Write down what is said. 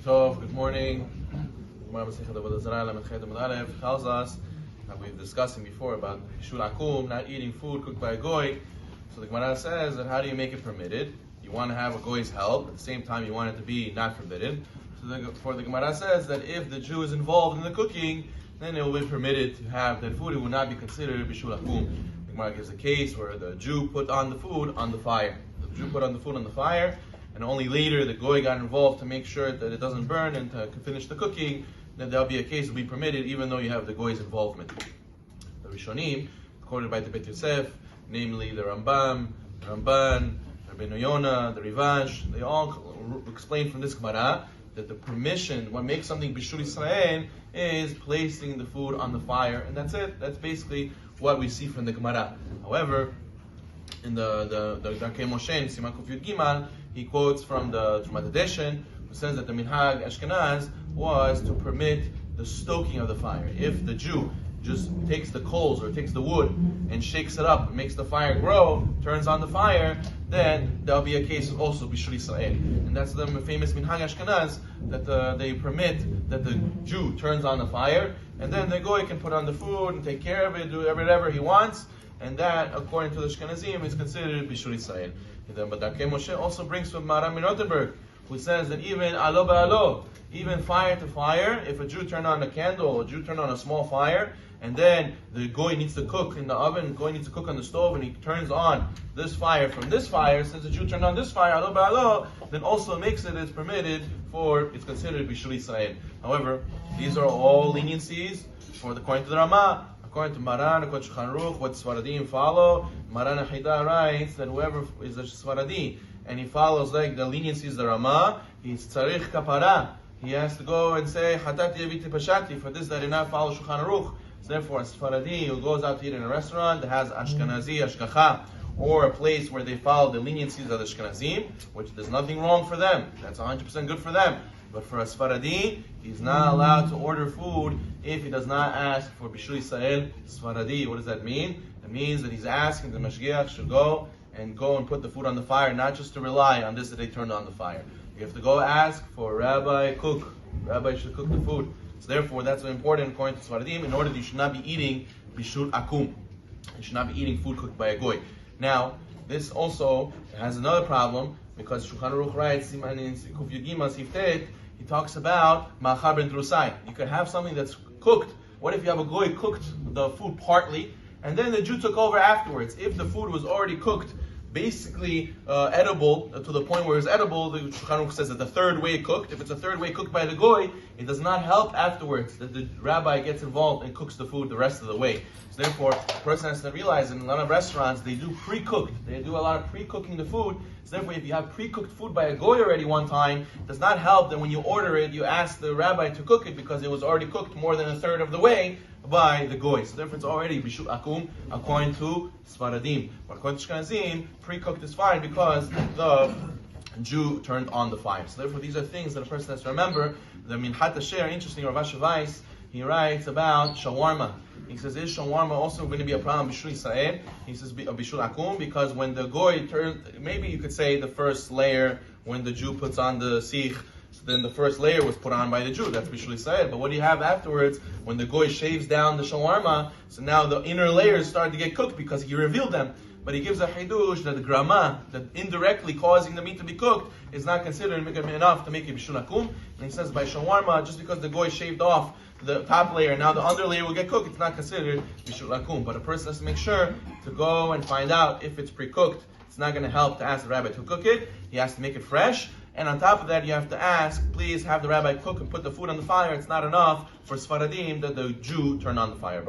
Good morning. Tells us that we've discussing before about Bishul Akum, not eating food cooked by a goy. So the Gemara says that how do you make it permitted? You want to have a goy's help, at the same time you want it to be not forbidden. So the Gemara says that if the Jew is involved in the cooking, then it will be permitted to have that food. It will not be considered Bishul Akum. The Gemara gives a case where the Jew put on the food on the fire. The Jew put on the food on the fire, and only later the goy got involved to make sure that it doesn't burn and to finish the cooking. Then there'll be a case will be permitted even though you have the goy's involvement. The Rishonim, quoted by the Bet Yosef, namely the Rambam, the Ramban, the Rabbi Zino, the Rivash, they all explain from this Gemara that the permission, what makes something Bishul Yisrael, is placing the food on the fire, and that's it. That's basically what we see from the Gemara. However, in the Darkei Moshe in Siman Kuf Yud Gimal, he quotes from the Trumat Hadeshen, who says that the Minhag Ashkenaz was to permit the stoking of the fire. If the Jew just takes the coals or takes the wood and shakes it up, makes the fire grow, turns on the fire, then there'll be a case of also Bishul Yisrael. And that's the famous Minhag Ashkenaz, that they permit that the Jew turns on the fire, and then the goy can put on the food and take care of it, do whatever he wants, and that, according to the Ashkenazim, is considered Bishul Yisrael. But Darkei Moshe also brings from Maram in Rothenburg, who says that even alo ba'alo, even fire to fire, if a Jew turned on a candle, a Jew turned on a small fire, and then the goy needs to cook in the oven, the goy needs to cook on the stove, and he turns on this fire from this fire, since the Jew turned on this fire, alo ba'alo, then also makes it as permitted it's considered Bishul Yisrael. However, these are all leniencies according to the Ramah. According to Maran, according to Shulchan Aruch, what Sephardim follow, Maran Hida writes that whoever is a Sephardi and he follows like the leniencies of the Ramah, he's tzarich kapara. He has to go and say Hatati Aviti Pashati, for this that did not follow Shulchan Aruch. So therefore, a Sephardi who goes out to eat in a restaurant that has Ashkenazi Ashkacha, or a place where they follow the leniencies of the Ashkenazim, which there's nothing wrong for them. That's 100% good for them. But for a Sephardi, he's not allowed to order food if he does not ask for Bishul Yisrael Sephardi. What does that mean? It means that he's asking the Mashgiach should go and put the food on the fire, not just to rely on this that they turned on the fire. You have to go ask for Rabbi cook. Rabbi should cook the food. So therefore, that's important according to Sephardim. In order that you should not be eating Bishul Akum. You should not be eating food cooked by a goy. Now, this also has another problem, because Shulchan Aruch writes, Siman Kuf Yud Gimal Sif Tet, he talks about ma'achar ben trusai. You could have something that's cooked. What if you have a goy cooked the food partly, and then the Jew took over afterwards? If the food was already cooked, basically edible, to the point where it's edible, the Shulchan Aruch says that the third way cooked, if it's a third way cooked by the goy, it does not help afterwards that the rabbi gets involved and cooks the food the rest of the way. So therefore, the person has to realize in a lot of restaurants, they do pre-cooked. They do a lot of pre-cooking the food. So therefore, if you have pre-cooked food by a goy already one time, it does not help that when you order it, you ask the rabbi to cook it because it was already cooked more than a third of the way by the goy. So therefore, it's already Bishul Akum according to Sephardim. But according to Ashkenazim, pre-cooked is fine because the Jew turned on the fire. So therefore, these are things that a person has to remember. The Minhat Asher, interesting, Rav Asher Weiss, he writes about shawarma. He says, is shawarma also going to be a problem Bishul Yisrael? He says, Bishul Akum, because when the goy turns, maybe you could say the first layer, when the Jew puts on the sikh, so then the first layer was put on by the Jew, that's Bishul Yisrael. But what do you have afterwards, when the goy shaves down the shawarma, so now the inner layers start to get cooked because he revealed them. But he gives a hidush that the grama, that indirectly causing the meat to be cooked, is not considered enough to make it Bishul Akum. And he says by shawarma, just because the goy shaved off the top layer, now the under layer will get cooked, it's not considered Bishul Akum. But a person has to make sure to go and find out if it's pre-cooked. It's not going to help to ask the rabbi to cook it. He has to make it fresh. And on top of that, you have to ask, please have the rabbi cook and put the food on the fire. It's not enough for Sephardim that the Jew turn on the fire.